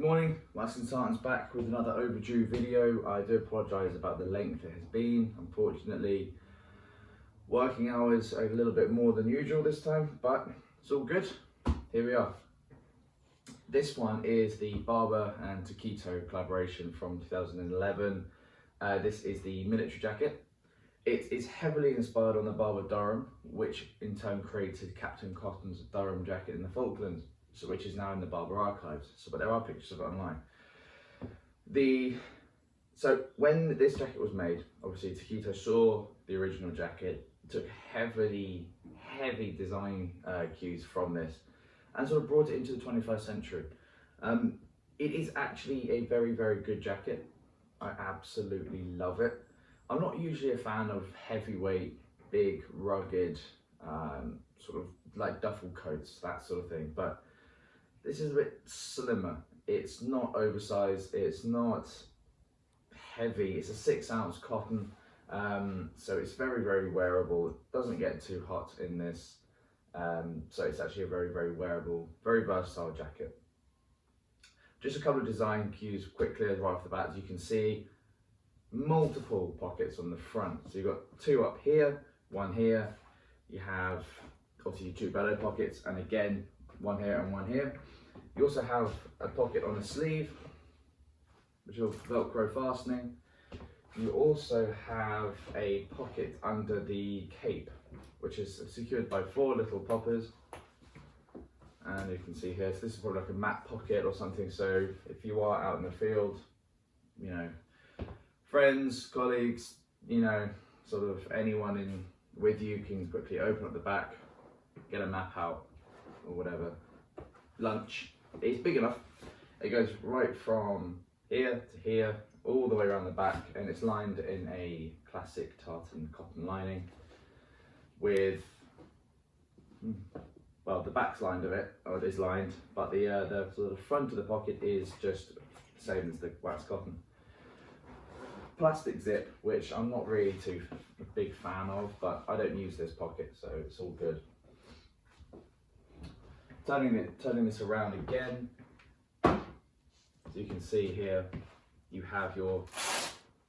Good morning, Tartans back with another overdue video. I do apologise about the length it has been. Unfortunately, working hours are a little bit more than usual this time, but it's all good. Here we are. This one is the Barbour and Tokito collaboration from 2011. This is the military jacket. It is heavily inspired on the Barbour Durham, which in turn created Captain Cotton's Durham jacket in the Falklands, which is now in the Barbour archives. But there are pictures of it online. So when this jacket was made, obviously Tokito saw the original jacket, took heavy design cues from this, and sort of brought it into the 21st century. It is actually a very good jacket. I absolutely love it. I'm not usually a fan of heavyweight, big, rugged, sort of like duffel coats, that sort of thing, but this is a bit slimmer. It's not oversized, it's not heavy, it's a 6-ounce cotton, so it's very wearable. It doesn't get too hot in this, so it's actually a very wearable, very versatile jacket. Just a couple of design cues quickly right off the bat. As you can see, multiple pockets on the front. So you've got two up here, one here. You have obviously 2 bellow pockets, and again, one here and one here. You also have a pocket on the sleeve, which is Velcro fastening. You also have a pocket under the cape, which is secured by 4 little poppers. And you can see here, so this is probably like a mat pocket or something. So if you are out in the field, you know, friends, colleagues, you know, sort of anyone in with you can quickly open up the back, get a map out or whatever. Lunch. It's big enough. It goes right from here to here, all the way around the back, and it's lined in a classic tartan cotton lining with, well, the back's lined of it, or it is lined, but the sort of front of the pocket is just the same as the wax cotton. Plastic zip, which I'm not really too big fan of, but I don't use this pocket, so it's all good. Turning this around again, as you can see here, you have your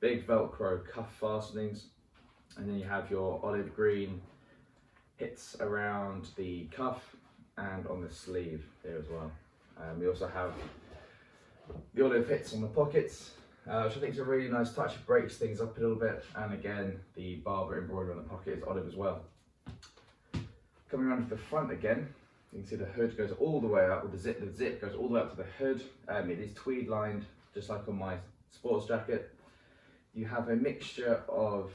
big Velcro cuff fastenings, and then you have your olive green hits around the cuff and on the sleeve here as well. We also have the olive hits on the pockets, which I think is a really nice touch. It breaks things up a little bit, and again, the Barbour embroidery on the pocket is olive as well. Coming around to the front again, you can see the hood goes all the way up, with the zip goes all the way up to the hood. It is tweed lined, just like on my sports jacket. You have a mixture of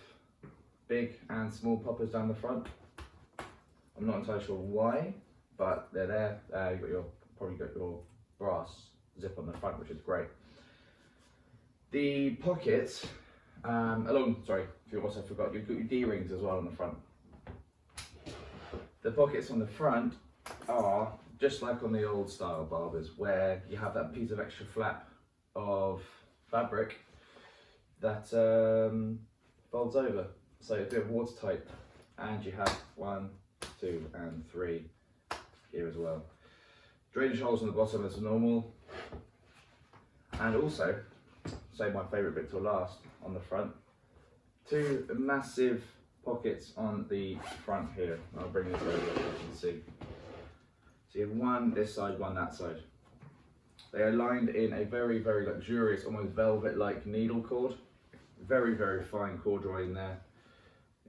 big and small poppers down the front. I'm not entirely sure why, but they're there. You've probably got your brass zip on the front, which is great. The pockets, if you also forgot, you've got your D-rings as well on the front. The pockets on the front are just like on the old style Barbers, where you have that piece of extra flap of fabric that folds over, so it's a bit watertight, and you have 1, 2 and 3 here as well. Drainage holes on the bottom as normal, and also, save my favourite bit till last, on the front, 2 massive pockets on the front here. I'll bring this over so you can see. So you have one this side, one that side. They are lined in a very luxurious, almost velvet-like needle cord. Very fine corduroy in there.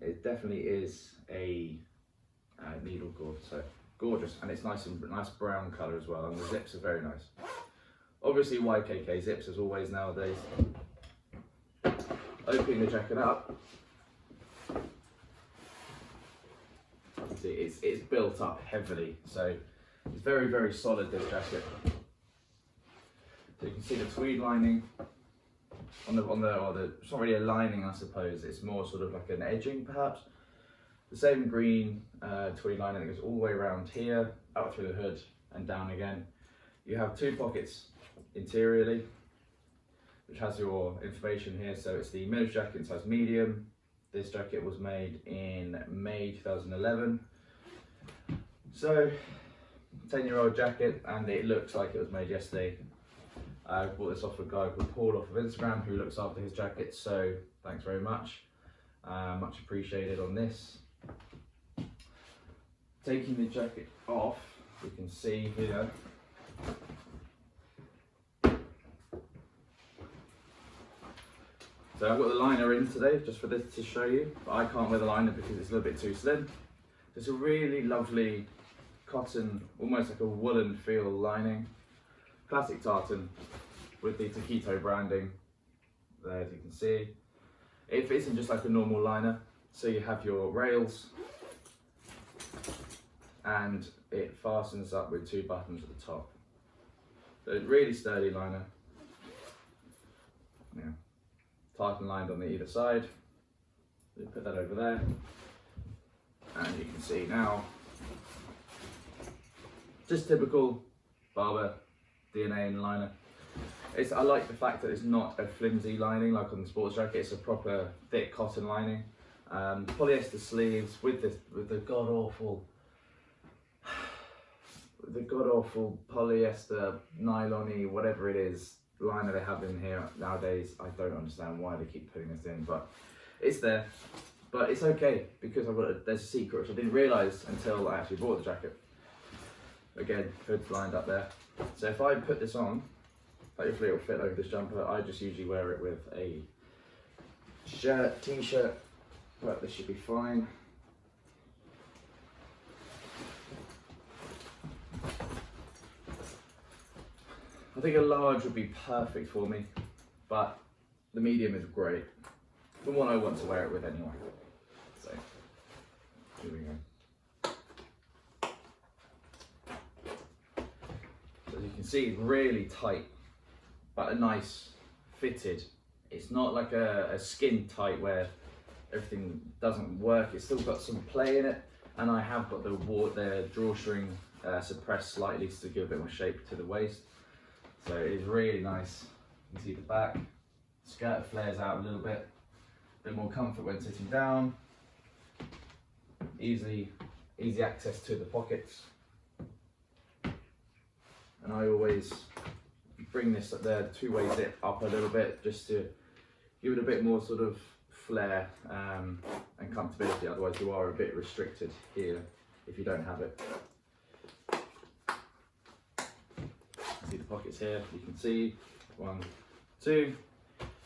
It definitely is a needle cord, so gorgeous, and it's nice brown colour as well, and the zips are very nice. Obviously YKK zips as always nowadays. Opening the jacket up, see it's built up heavily, so it's very solid, this jacket. So you can see the tweed lining on the it's not really a lining, I suppose, it's more sort of like an edging perhaps. The same green tweed lining that goes all the way around here, out through the hood and down again. You have 2 pockets interiorly, which has your information here. So it's the military jacket in size medium. This jacket was made in May 2011. So 10-year-old jacket, and it looks like it was made yesterday. I bought this off a guy called Paul off of Instagram who looks after his jackets, so thanks very much. Much appreciated on this. Taking the jacket off, you can see here so I've got the liner in today just for this to show you, but I can't wear the liner because it's a little bit too slim. It's a really lovely cotton, almost like a woolen feel lining. Classic tartan with the Tokito branding there, as you can see. It fits in just like a normal liner, so you have your rails and it fastens up with 2 buttons at the top. So it's really sturdy liner. Yeah. Tartan lined on the either side. So you put that over there, and you can see now, just typical Barbour DNA in liner. I like the fact that it's not a flimsy lining like on the sports jacket. It's a proper thick cotton lining. Polyester sleeves with the god awful polyester nylon-y, whatever it is, liner they have in here nowadays. I don't understand why they keep putting this in, but it's there. But it's okay because there's a secret which I didn't realise until I actually bought the jacket. Again, hood's lined up there. So if I put this on, hopefully it'll fit over this jumper. I just usually wear it with a shirt, t-shirt, but this should be fine. I think a large would be perfect for me, but the medium is great. The one I want to wear it with anyway. So, here we go. So as you can see, it's really tight, but a nice fitted. It's not like a skin tight where everything doesn't work. It's still got some play in it, and I have got the drawstring suppressed slightly to give a bit more shape to the waist. So it is really nice. You can see the back. Skirt flares out a little bit more comfort when sitting down. Easy access to the pockets. And I always bring this up there, 2-way zip up a little bit just to give it a bit more sort of flair and comfortability. Otherwise you are a bit restricted here if you don't have it. See the pockets here, you can see 1, 2,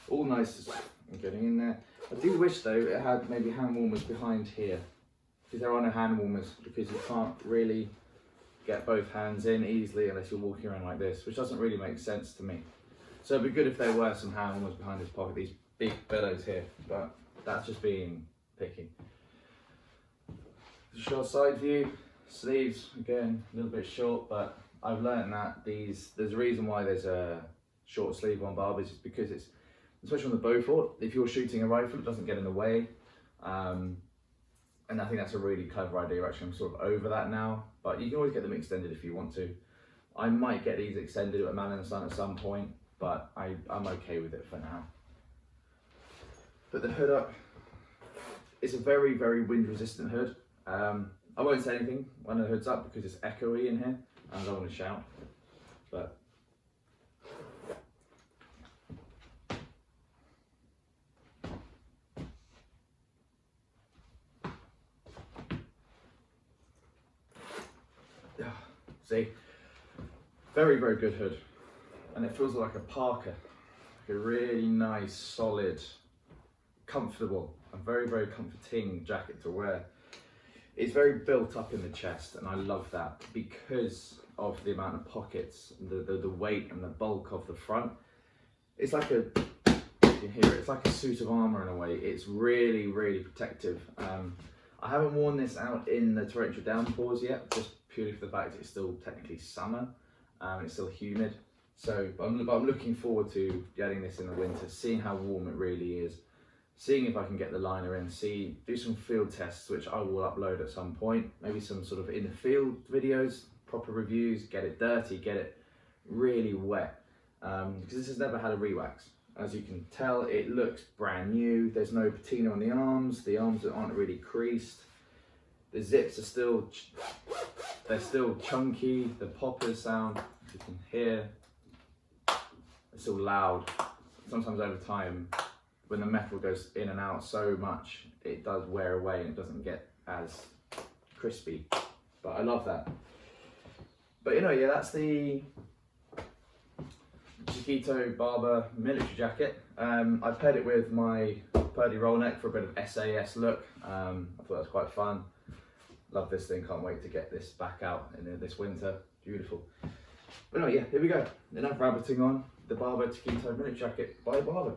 all nice and getting in there. I do wish though it had maybe hand warmers behind here, because there are no hand warmers, because you can't really get both hands in easily unless you're walking around like this, which doesn't really make sense to me. So it'd be good if there were some hand warmers behind this pocket, these big bellows here, but that's just being picky. Short side view, sleeves again a little bit short, but I've learned that there's a reason why there's a short sleeve on Barbours, is because it's, especially on the Beaufort, if you're shooting a rifle, it doesn't get in the way. And I think that's a really clever idea. Actually, I'm sort of over that now, but you can always get them extended if you want to. I might get these extended at Man in the Sun at some point, but I'm okay with it for now. Put the hood up. It's a very, very wind resistant hood. I won't say anything when the hood's up because it's echoey in here. I don't want to shout, but see, very, very good hood, and it feels like a parka, like a really nice, solid, comfortable, and very, very comforting jacket to wear. It's very built up in the chest, and I love that because of the amount of pockets, the weight and the bulk of the front. It's like you can hear it, it's like a suit of armour in a way. It's really, really protective. I haven't worn this out in the torrential downpours yet, just purely for the fact it's still technically summer, and it's still humid. So I'm looking forward to getting this in the winter, seeing how warm it really is, seeing if I can get the liner in, do some field tests, which I will upload at some point, maybe some sort of in the field videos, proper reviews, get it dirty, get it really wet, because this has never had a re-wax. As you can tell, it looks brand new. There's no patina on the arms aren't really creased, the zips are still, they're still chunky, the poppers sound, you can hear, still loud. Sometimes over time, when the metal goes in and out so much, it does wear away and it doesn't get as crispy. But I love that. But you know, yeah, that's the Tokito Barbour military jacket. I paired it with my Purdy roll neck for a bit of SAS look. I thought that was quite fun. Love this thing, can't wait to get this back out in this winter. Beautiful. But no, yeah, here we go. Enough rabbiting on. The Barbour Tokito military jacket by Barbour.